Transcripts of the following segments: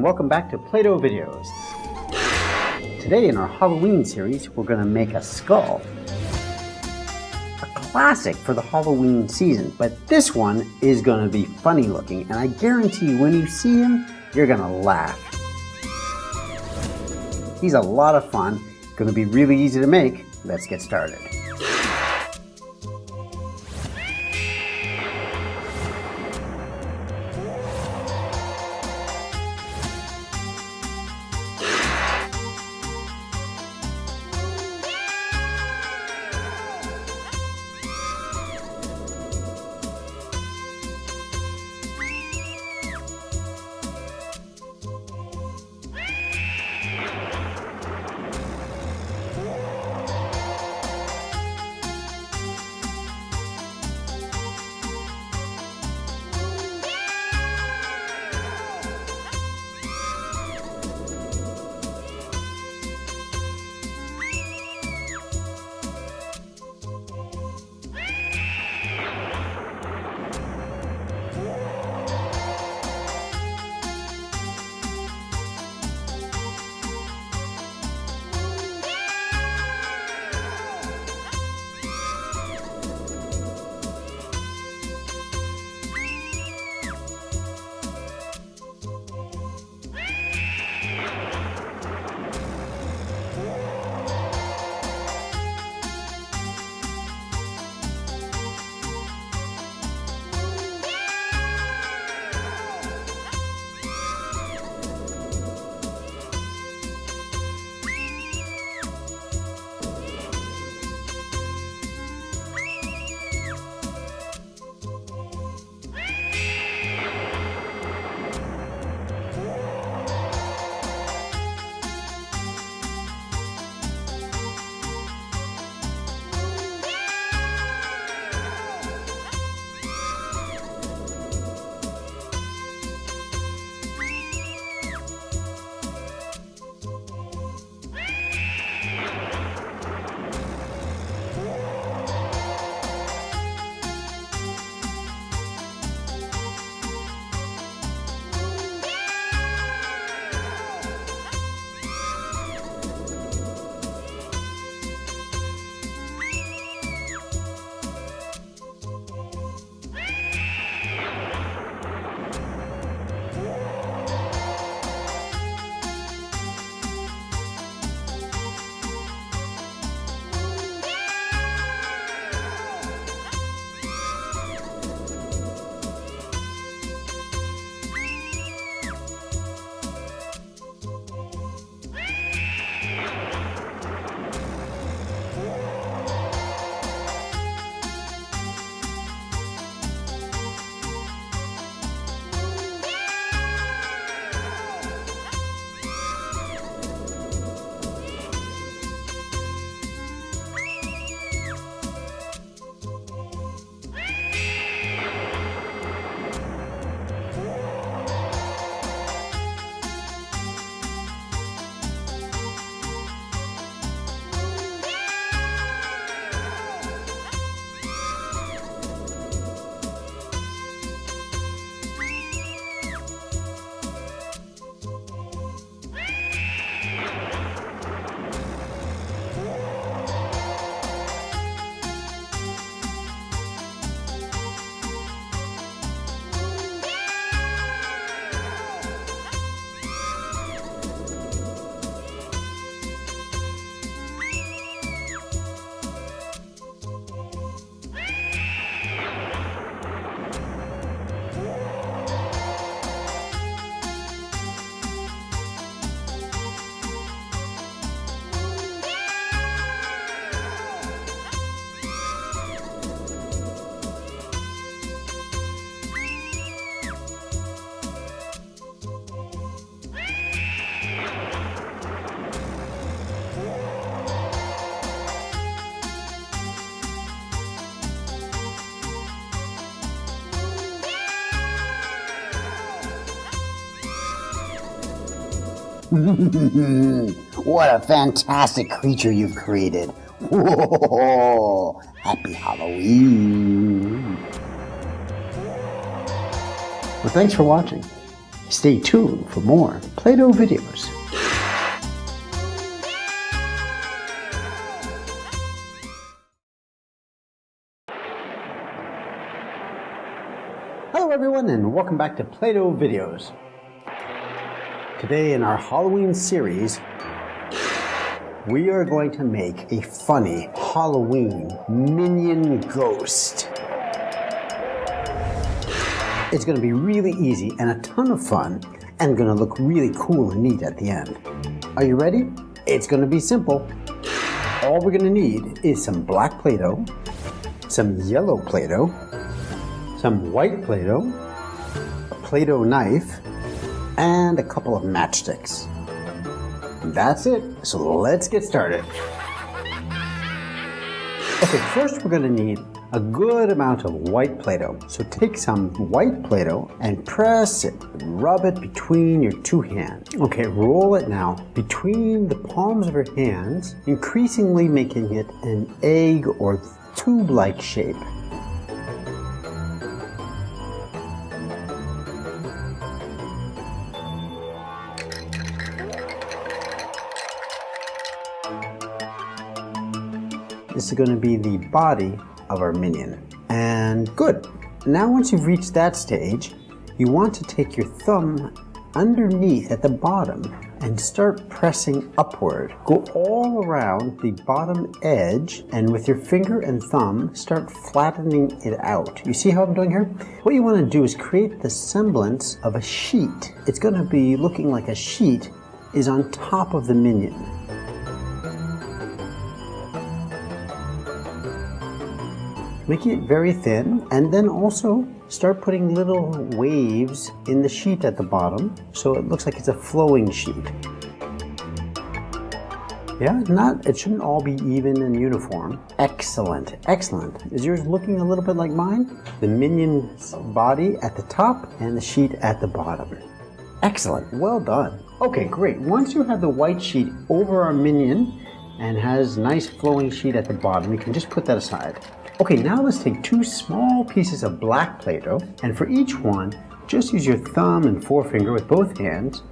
and welcome back to Play-Doh Videos. Today in our Halloween series, we're going to make a skull. A classic for the Halloween season, but this one is going to be funny looking, and I guarantee you when you see him, you're going to laugh. He's a lot of fun, going to be really easy to make. Let's get started. What a fantastic creature you've created. Whoa, happy Halloween. Well, thanks for watching. Stay tuned for more Play-Doh videos. Hello everyone and welcome back to Play-Doh videos. Today in our Halloween series, we are going to make a funny Halloween minion ghost. It's going to be really easy and a ton of fun and going to look really cool and neat at the end. Are you ready? It's going to be simple. All we're going to need is some black Play-Doh, some yellow Play-Doh, some white Play-Doh, a Play-Doh knife, and a couple of matchsticks. That's it, so let's get started. Okay, first we're going to need a good amount of white Play-Doh. So take some white Play-Doh and press it, rub it between your two hands. Okay, roll it now between the palms of your hands, increasingly making it an egg or tube-like shape. This is going to be the body of our minion. And good. Now once you've reached that stage, you want to take your thumb underneath at the bottom and start pressing upward. Go all around the bottom edge and with your finger and thumb start flattening it out. You see how I'm doing here? What you want to do is create the semblance of a sheet. It's going to be looking like a sheet is on top of the minion. Making it very thin, and then also start putting little waves in the sheet at the bottom so it looks like it's a flowing sheet. Yeah, it shouldn't all be even and uniform. Excellent, excellent. Is yours looking a little bit like mine? The minion's body at the top and the sheet at the bottom. Excellent, well done. Okay, great. Once you have the white sheet over our minion and has nice flowing sheet at the bottom, you can just put that aside. Okay, now let's take two small pieces of black Play-Doh, and for each one, just use your thumb and forefinger with both hands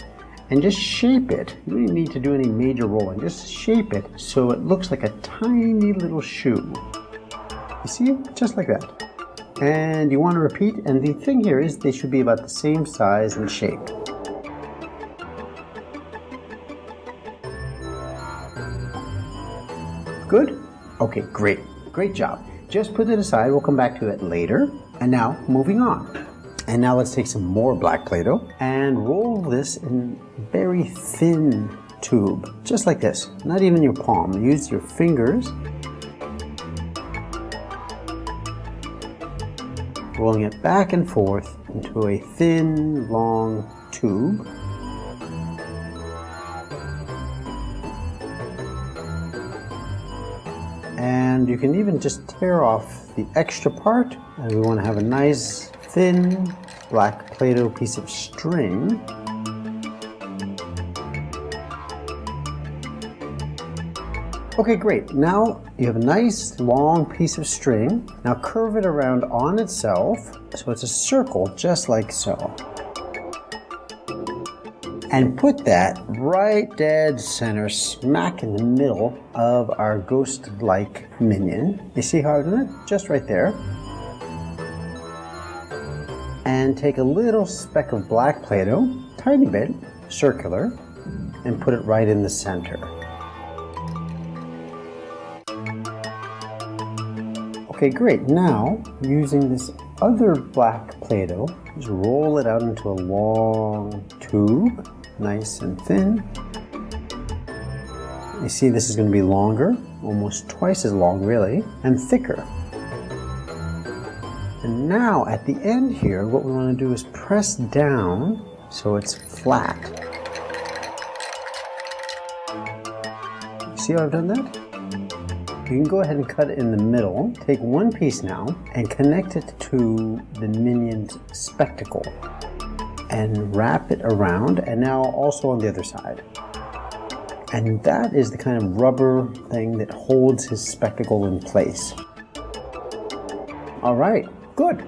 and just shape it. You don't need to do any major rolling, just shape it so it looks like a tiny little shoe. You see? Just like that. And you want to repeat, and the thing here is they should be about the same size and shape. Good? Okay, great. Great job. Just put it aside, we'll come back to it later. And now, moving on. And now let's take some more black Play-Doh and roll this in a very thin tube, just like this. Not even your palm, use your fingers. Rolling it back and forth into a thin, long tube. And you can even just tear off the extra part. And we want to have a nice thin black Play-Doh piece of string. Okay, great. Now you have a nice long piece of string. Now curve it around on itself so it's a circle just like so. And put that right dead center, smack in the middle of our ghost-like minion. You see how I've done it? Just right there. And take a little speck of black Play-Doh, tiny bit, circular, and put it right in the center. Okay, great. Now, using this other black Play-Doh, just roll it out into a long tube. Nice and thin. You see this is going to be longer, almost twice as long really, and thicker. And now at the end here, what we want to do is press down so it's flat. See how I've done that? You can go ahead and cut it in the middle. Take one piece now and connect it to the minion's spectacle. And wrap it around, and now also on the other side. And that is the kind of rubber thing that holds his spectacle in place. All right, good.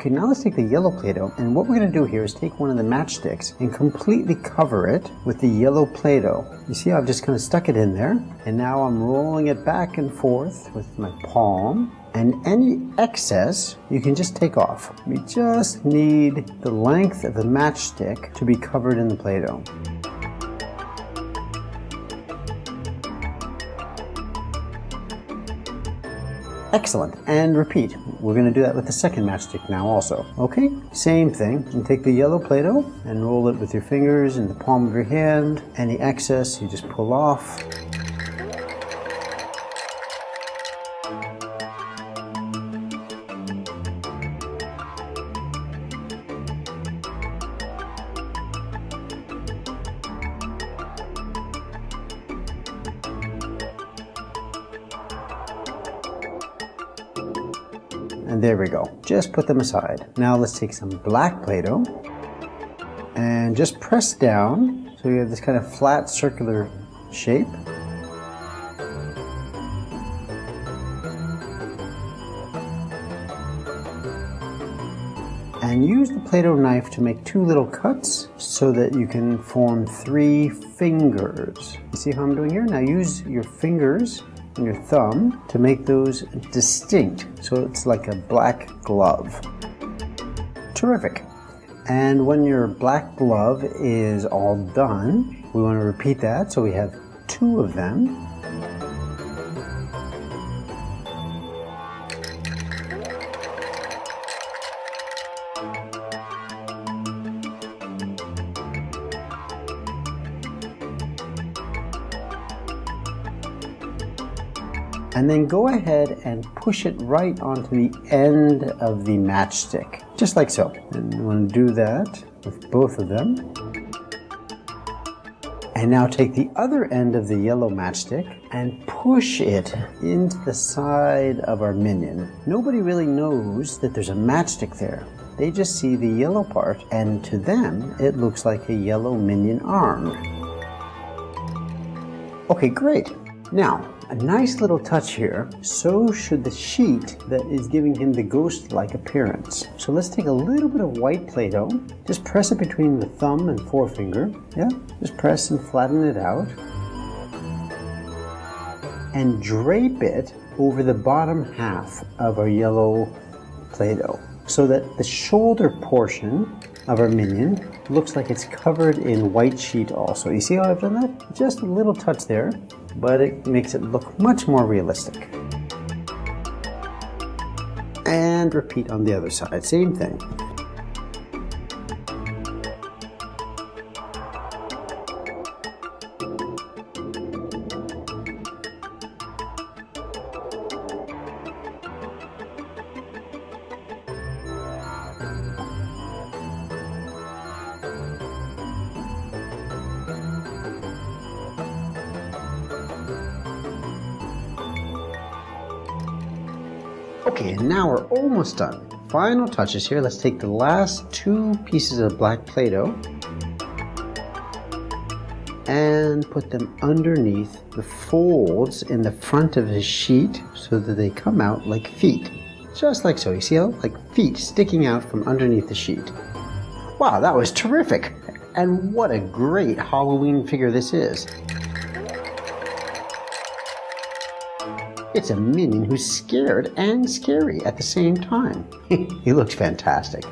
Okay, now let's take the yellow Play-Doh, and what we're going to do here is take one of the matchsticks and completely cover it with the yellow Play-Doh. You see, I've just kind of stuck it in there, and now I'm rolling it back and forth with my palm, and any excess you can just take off. We just need the length of the matchstick to be covered in the Play-Doh. Excellent, and repeat. We're going to do that with the second matchstick now also. Okay, same thing. You take the yellow Play-Doh and roll it with your fingers in the palm of your hand. Any excess you just pull off. And there we go. Just put them aside. Now let's take some black Play-Doh and just press down so you have this kind of flat circular shape. And use the Play-Doh knife to make 2 little cuts so that you can form 3 fingers. You see how I'm doing here? Now use your fingers and your thumb to make those distinct, so it's like a black glove. Terrific. And when your black glove is all done, we want to repeat that, so we have 2 of them. And then go ahead and push it right onto the end of the matchstick, just like so. And you want to do that with both of them. And now take the other end of the yellow matchstick and push it into the side of our minion. Nobody really knows that there's a matchstick there. They just see the yellow part, and to them, it looks like a yellow minion arm. Okay, great. Now, a nice little touch here, so should the sheet that is giving him the ghost-like appearance. So let's take a little bit of white Play-Doh, just press it between the thumb and forefinger, yeah, just press and flatten it out, and drape it over the bottom half of our yellow Play-Doh, so that the shoulder portion of our minion looks like it's covered in white sheet also. You see how I've done that? Just a little touch there, but it makes it look much more realistic. And repeat on the other side, same thing. Okay, and now we're almost done. Final touches here. Let's take the last 2 pieces of black Play-Doh and put them underneath the folds in the front of his sheet so that they come out like feet. Just like so. You see how? Like feet sticking out from underneath the sheet. Wow, that was terrific. And what a great Halloween figure this is. It's a minion who's scared and scary at the same time. He looks fantastic.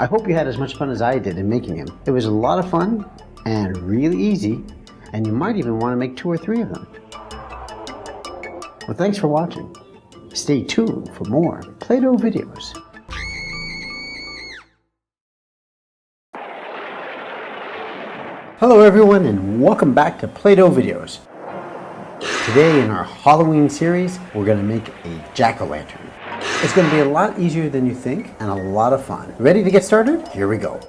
I hope you had as much fun as I did in making him. It was a lot of fun and really easy, and you might even want to make 2 or 3 of them. Well, thanks for watching. Stay tuned for more Play-Doh videos. Hello everyone, and welcome back to Play-Doh videos. Today in our Halloween series, we're going to make a jack-o'-lantern. It's going to be a lot easier than you think and a lot of fun. Ready to get started? Here we go.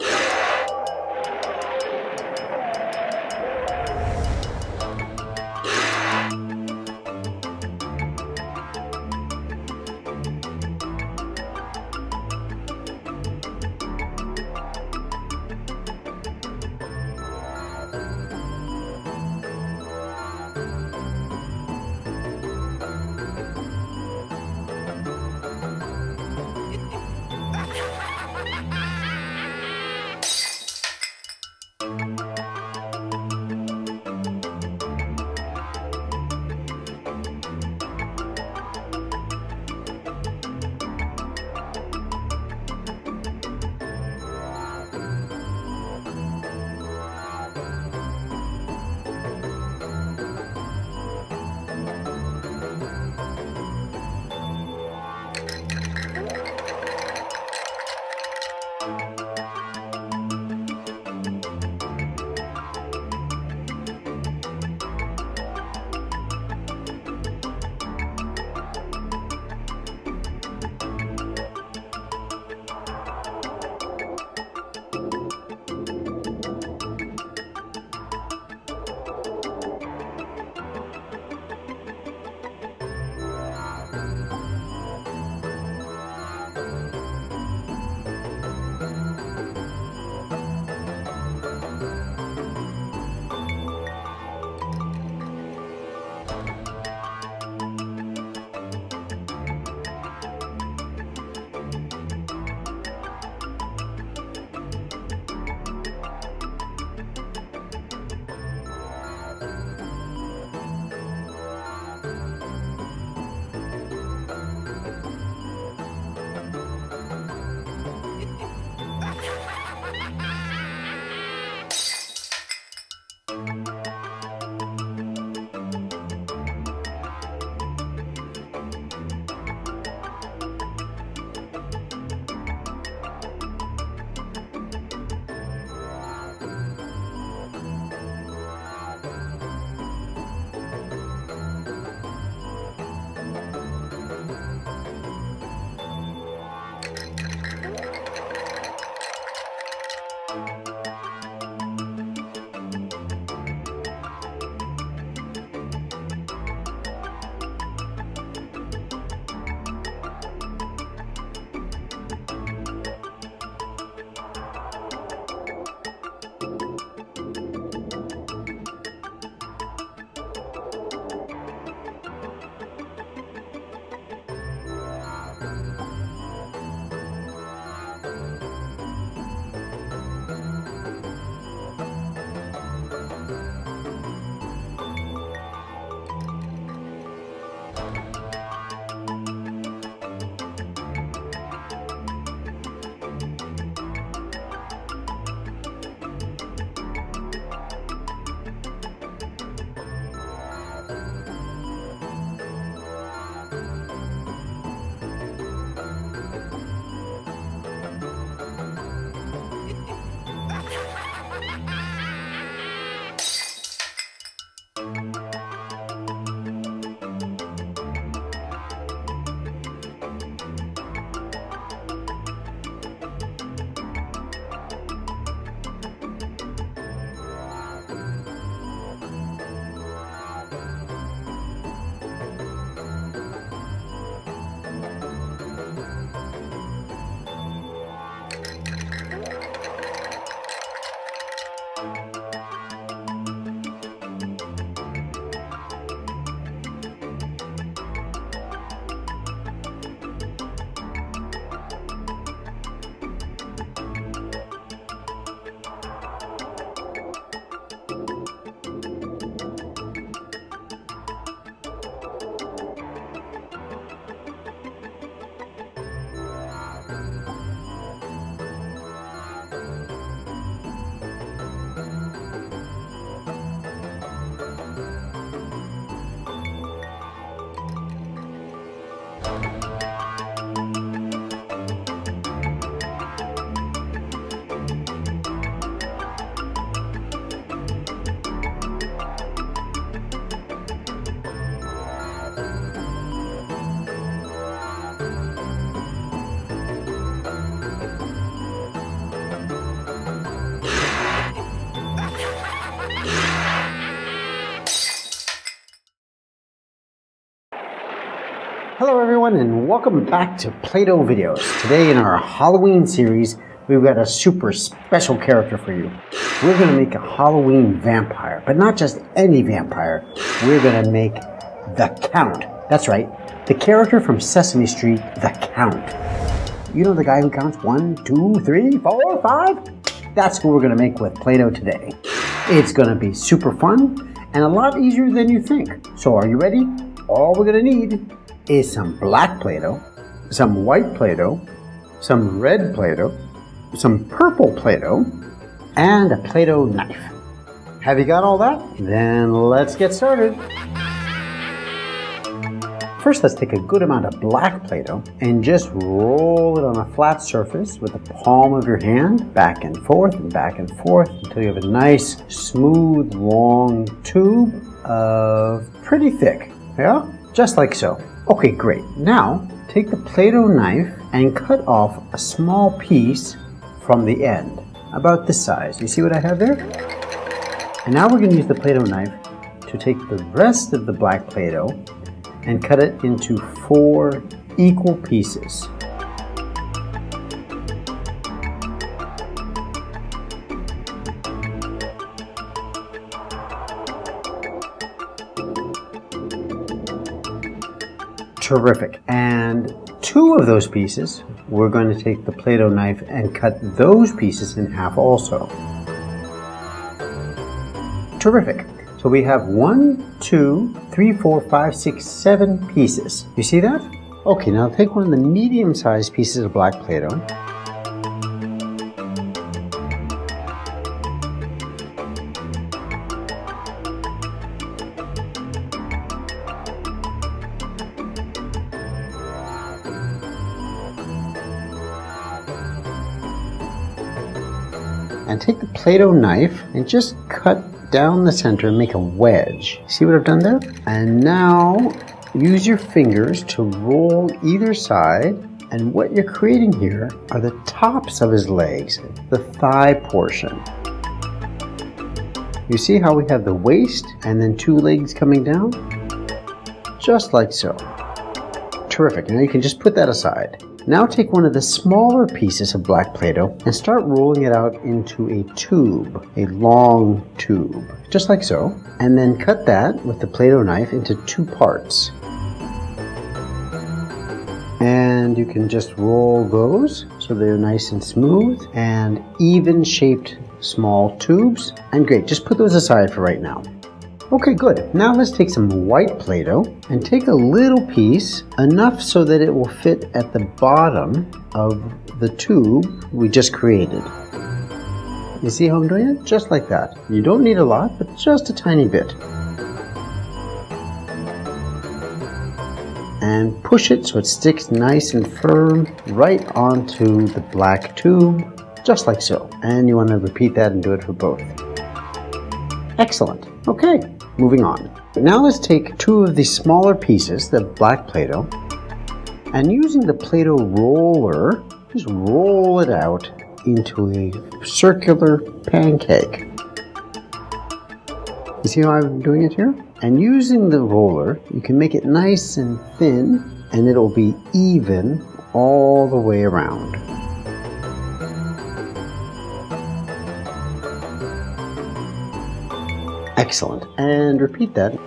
Hello everyone and welcome back to Play-Doh videos. Today in our Halloween series, we've got a super special character for you. We're going to make a Halloween vampire, but not just any vampire. We're going to make the Count. That's right, the character from Sesame Street, the Count. You know the guy who counts 1, 2, 3, 4, 5? That's who we're going to make with Play-Doh today. It's going to be super fun and a lot easier than you think. So are you ready? All we're going to need is some black Play-Doh, some white Play-Doh, some red Play-Doh, some purple Play-Doh, and a Play-Doh knife. Have you got all that? Then let's get started. First, let's take a good amount of black Play-Doh and just roll it on a flat surface with the palm of your hand, back and forth until you have a nice, smooth, long tube of pretty thick, yeah? Just like so. Okay, great. Now, take the Play-Doh knife and cut off a small piece from the end, about this size. You see what I have there? And now we're going to use the Play-Doh knife to take the rest of the black Play-Doh and cut it into 4 equal pieces. Terrific. And 2 of those pieces, we're going to take the Play-Doh knife and cut those pieces in half also. Terrific. So we have 1, 2, 3, 4, 5, 6, 7 pieces. You see that? Okay, now take one of the medium-sized pieces of black Play-Doh. And take the Play-Doh knife and just cut down the center and make a wedge. See what I've done there? And now use your fingers to roll either side, and what you're creating here are the tops of his legs, the thigh portion. You see how we have the waist and then 2 legs coming down? Just like so. Terrific. Now you can just put that aside. Now take one of the smaller pieces of black Play-Doh and start rolling it out into a tube, a long tube, just like so. And then cut that with the Play-Doh knife into 2 parts. And you can just roll those so they're nice and smooth and even shaped small tubes. And great, just put those aside for right now. Okay, good. Now let's take some white Play-Doh and take a little piece, enough so that it will fit at the bottom of the tube we just created. You see how I'm doing it? Just like that. You don't need a lot, but just a tiny bit. And push it so it sticks nice and firm right onto the black tube, just like so. And you want to repeat that and do it for both. Excellent. Okay. moving on. Now let's take two of the smaller pieces, the black Play-Doh, and using the Play-Doh roller, just roll it out into a circular pancake. You see how I'm doing it here? And using the roller, you can make it nice and thin, and it'll be even all the way around. Excellent. And repeat that.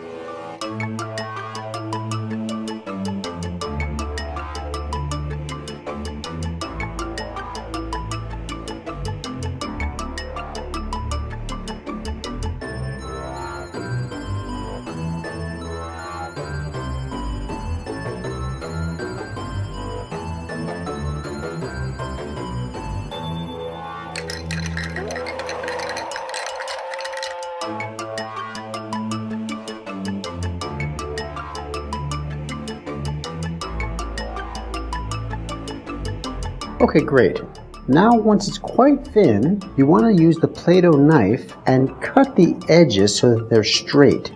Okay, great. Now once it's quite thin, you want to use the Play-Doh knife and cut the edges so that they're straight.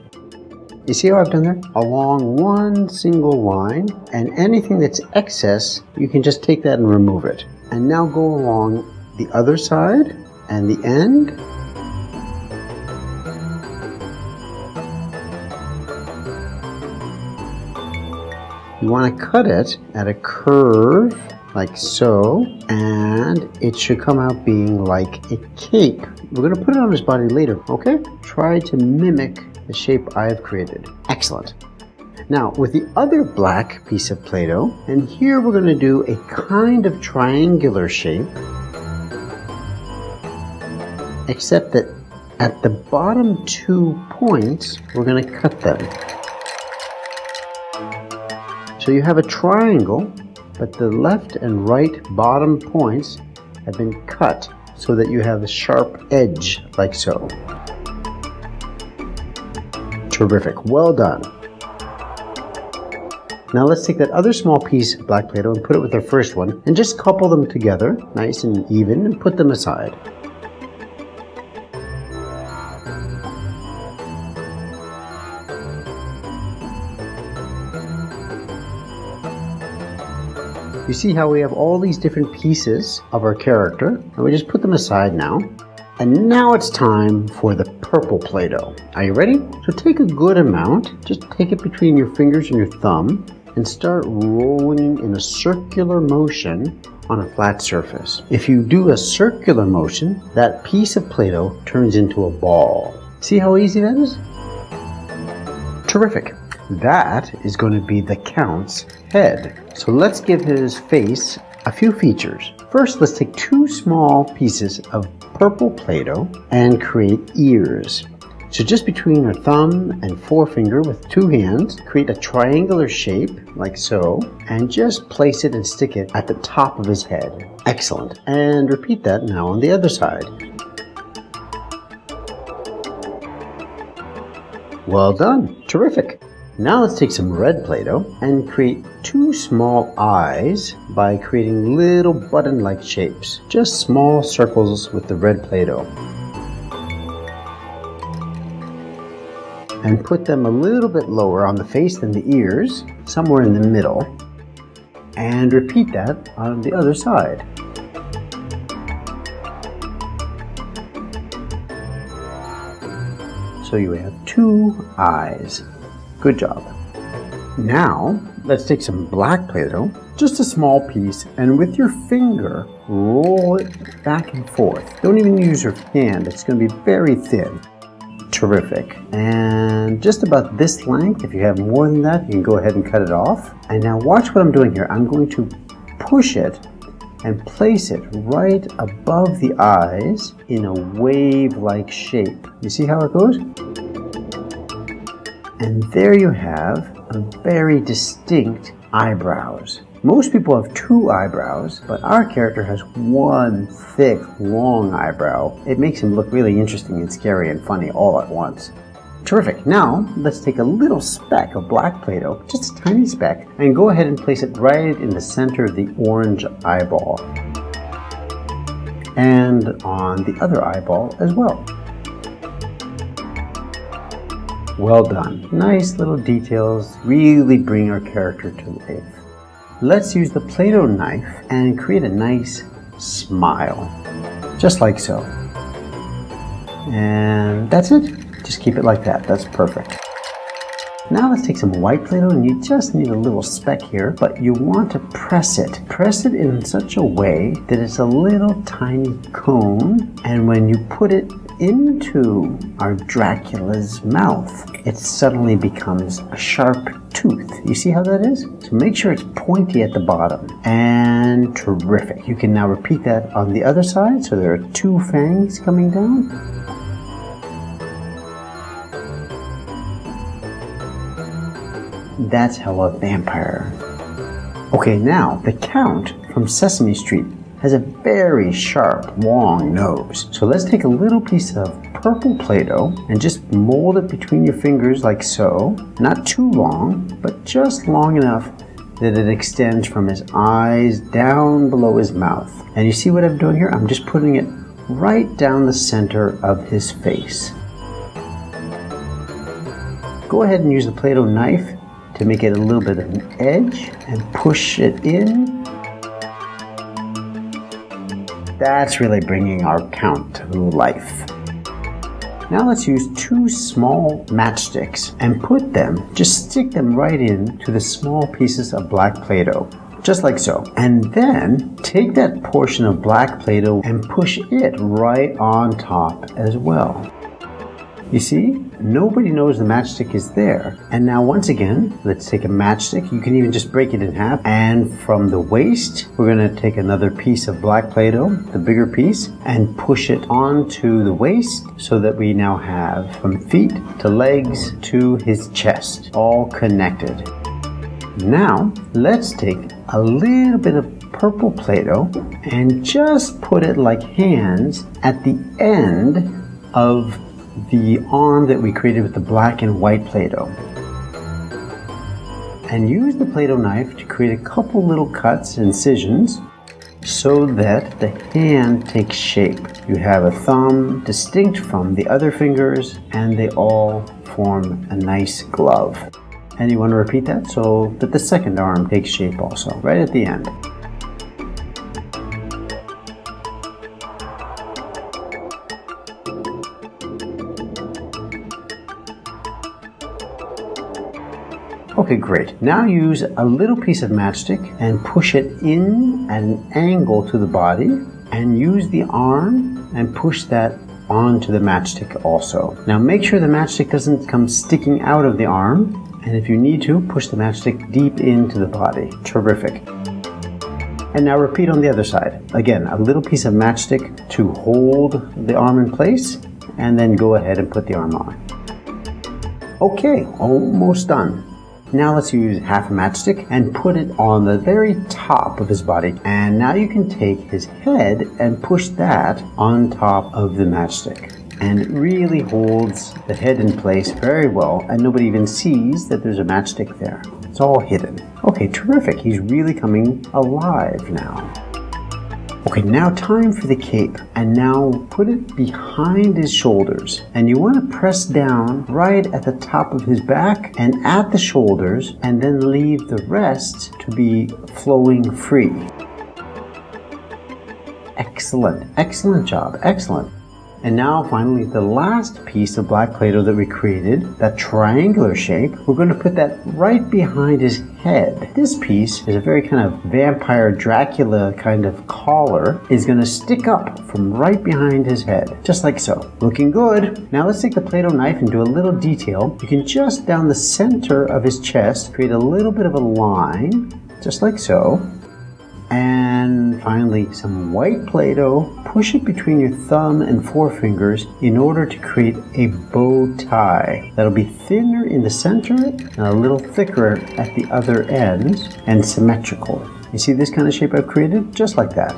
You see how I've done there? Along one single line, and anything that's excess, you can just take that and remove it. And now go along the other side and the end. You want to cut it at a curve like so, and it should come out being like a cape. We're going to put it on his body later, okay? Try to mimic the shape I've created. Excellent. Now, with the other black piece of Play-Doh, and here we're going to do a kind of triangular shape, except that at the bottom 2 points, we're going to cut them. So you have a triangle, but the left and right bottom points have been cut so that you have a sharp edge like so. Terrific, well done. Now let's take that other small piece of black Play-Doh and put it with our first one and just couple them together nice and even and put them aside. You see how we have all these different pieces of our character, and we just put them aside now. And now it's time for the purple Play-Doh. Are you ready? So take a good amount, just take it between your fingers and your thumb, and start rolling in a circular motion on a flat surface. If you do a circular motion, that piece of Play-Doh turns into a ball. See how easy that is? Terrific. That is going to be the Count's head. So let's give his face a few features. First, let's take two small pieces of purple Play-Doh and create ears. So just between our thumb and forefinger with two hands, create a triangular shape like so, and just place it and stick it at the top of his head. Excellent. And repeat that now on the other side. Well done. Terrific. Now let's take some red Play-Doh and create two small eyes by creating little button-like shapes. Just small circles with the red Play-Doh. And put them a little bit lower on the face than the ears, somewhere in the middle. And repeat that on the other side. So you have two eyes. Good job. Now, let's take some black Play-Doh, just a small piece, and with your finger, roll it back and forth. Don't even use your hand, it's going to be very thin. Terrific. And just about this length. If you have more than that, you can go ahead and cut it off. And now watch what I'm doing here. I'm going to push it and place it right above the eyes in a wave-like shape. You see how it goes? And there you have a very distinct eyebrows. Most people have two eyebrows, but our character has one thick, long eyebrow. It makes him look really interesting and scary and funny all at once. Terrific. Now, let's take a little speck of black Play-Doh, just a tiny speck, and go ahead and place it right in the center of the orange eyeball. And on the other eyeball as well. Well done. Nice little details, really bring our character to life. Let's use the Play-Doh knife and create a nice smile, just like so. And that's it. Just keep it like that. That's perfect. Now let's take some white Play-Doh, and you just need a little speck here, but you want to press it. Press it in such a way that it's a little tiny cone, and when you put it into our Dracula's mouth, it suddenly becomes a sharp tooth. You see how that is? So make sure it's pointy at the bottom. And terrific. You can now repeat that on the other side, so there are 2 fangs coming down. That's how a vampire. Okay, now the Count from Sesame Street has a very sharp, long nose. So let's take a little piece of purple Play-Doh and just mold it between your fingers like so. Not too long, but just long enough that it extends from his eyes down below his mouth. And you see what I'm doing here? I'm just putting it right down the center of his face. Go ahead and use the Play-Doh knife to make it a little bit of an edge and push it in. That's really bringing our Count to life. Now let's use 2 small matchsticks and put them, just stick them right in to the small pieces of black Play-Doh, just like so. And then take that portion of black Play-Doh and push it right on top as well. You see, nobody knows the matchstick is there. And now once again, let's take a matchstick. You can even just break it in half. And from the waist, we're going to take another piece of black Play-Doh, the bigger piece, and push it onto the waist so that we now have from feet to legs to his chest, all connected. Now, let's take a little bit of purple Play-Doh and just put it like hands at the end of the arm that we created with the black and white Play-Doh. And use the Play-Doh knife to create a couple little cuts, incisions, so that the hand takes shape. You have a thumb distinct from the other fingers, and they all form a nice glove. And you want to repeat that so that the second arm takes shape also, right at the end. Okay, great. Now use a little piece of matchstick and push it in at an angle to the body, and use the arm and push that onto the matchstick also. Now make sure the matchstick doesn't come sticking out of the arm, and if you need to, push the matchstick deep into the body. Terrific. And now repeat on the other side. Again, a little piece of matchstick to hold the arm in place, and then go ahead and put the arm on. Okay, almost done. Now let's use half a matchstick and put it on the very top of his body. And now you can take his head and push that on top of the matchstick. And it really holds the head in place very well, and nobody even sees that there's a matchstick there. It's all hidden. Okay, terrific. He's really coming alive now. Okay, now time for the cape. And now put it behind his shoulders. And you want to press down right at the top of his back and at the shoulders, and then leave the rest to be flowing free. Excellent. Excellent job. Excellent. And now finally the last piece of black Play-Doh that we created, that triangular shape, we're going to put that right behind his head. This piece is a very kind of vampire Dracula kind of collar, is going to stick up from right behind his head, just like so. Looking good. Now let's take the Play-Doh knife and do a little detail. You can just down the center of his chest create a little bit of a line, just like so. And finally, some white Play-Doh. Push it between your thumb and forefingers in order to create a bow tie. That'll be thinner in the center and a little thicker at the other ends and symmetrical. You see this kind of shape I've created? Just like that.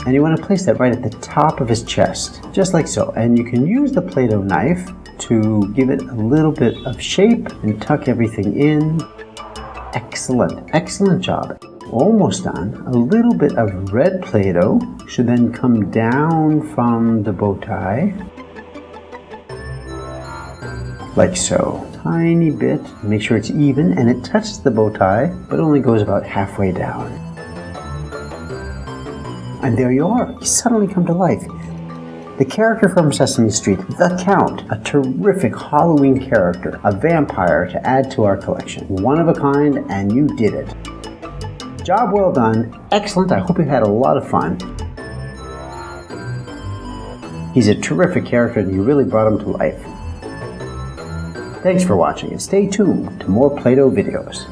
And you want to place that right at the top of his chest, just like so. And you can use the Play-Doh knife to give it a little bit of shape and tuck everything in. Excellent, excellent job. Almost done. A little bit of red Play-Doh should then come down from the bow tie. like so. Tiny bit, make sure it's even, and it touches the bow tie, but only goes about halfway down. And there you are, you suddenly come to life. The character from Sesame Street, the Count, a terrific Halloween character, a vampire to add to our collection. One of a kind, and you did it. Job well done, excellent, I hope you had a lot of fun. He's a terrific character and you really brought him to life. Thanks for watching and stay tuned to more Play-Doh videos.